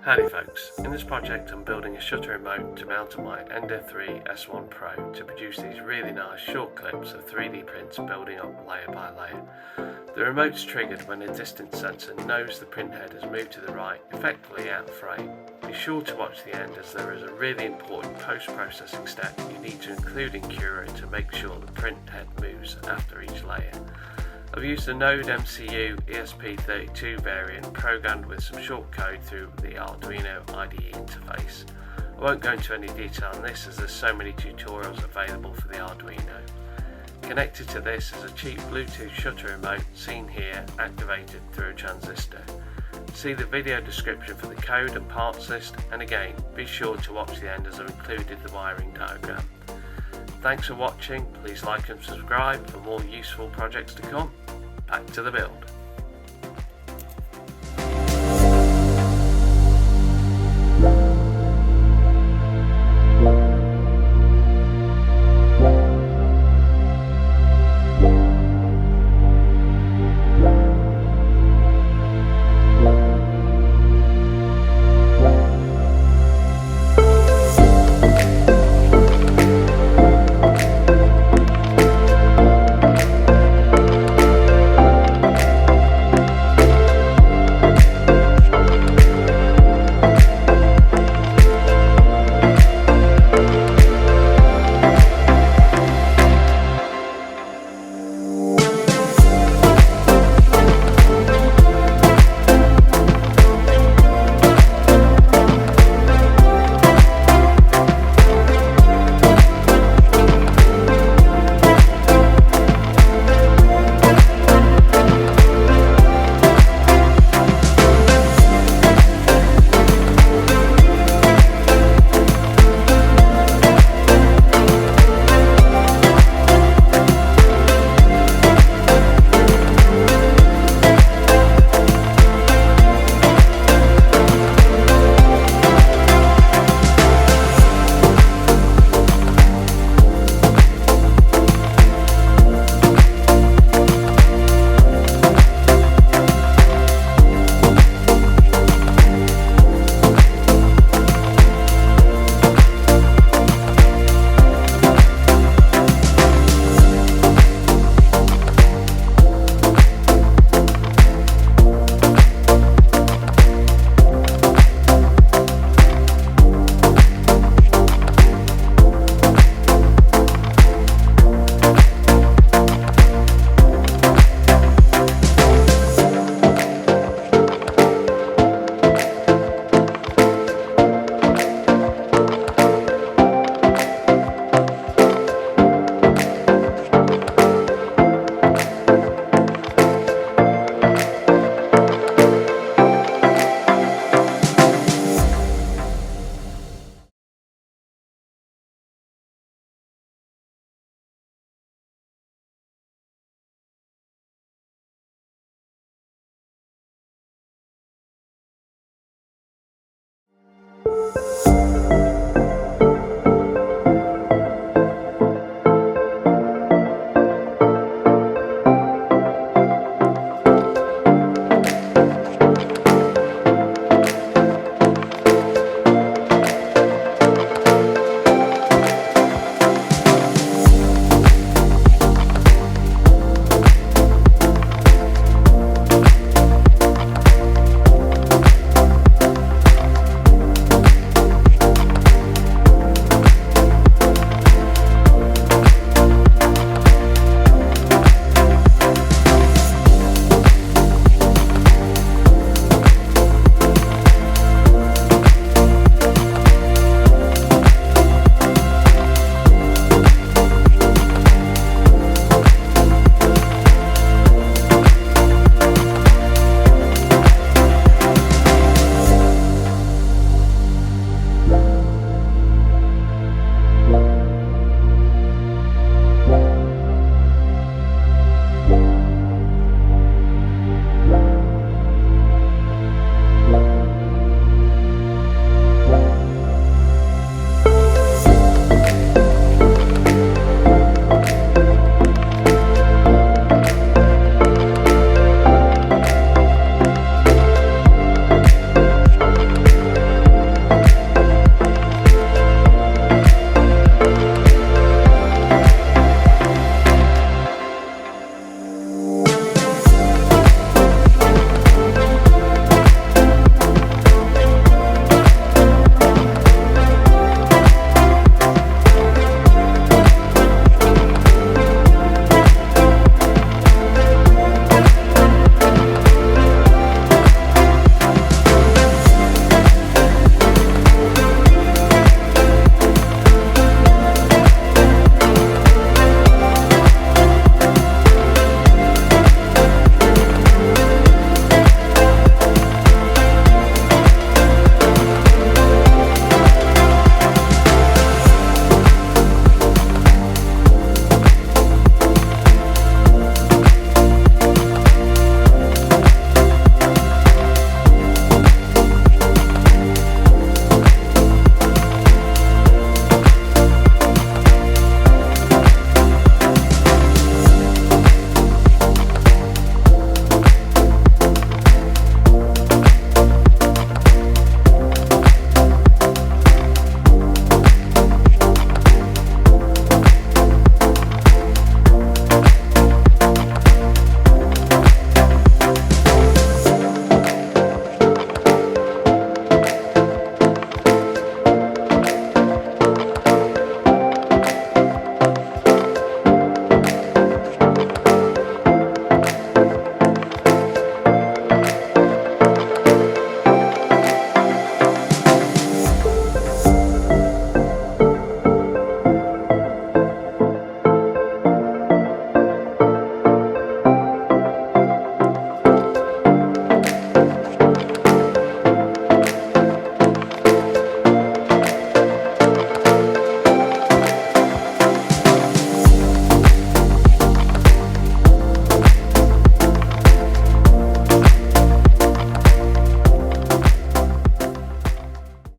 Howdy folks, in this project I'm building a shutter remote to mount on my Ender 3 S1 Pro to produce these really nice short clips of 3D prints building up layer by layer. The remote's triggered when a distance sensor knows the print head has moved to the right, effectively out of frame. Be sure to watch the end as there is a really important post-processing step you need to include in Curo to make sure the print head moves after each layer. I've used the NodeMCU ESP32 variant programmed with some shortcode through the Arduino IDE interface. I won't go into any detail on this as there's so many tutorials available for the Arduino. Connected to this is a cheap Bluetooth shutter remote seen here activated through a transistor. See the video description for the code and parts list, and again be sure to watch the end as I've included the wiring diagram. Thanks for watching, please like and subscribe for more useful projects to come. Back to the build.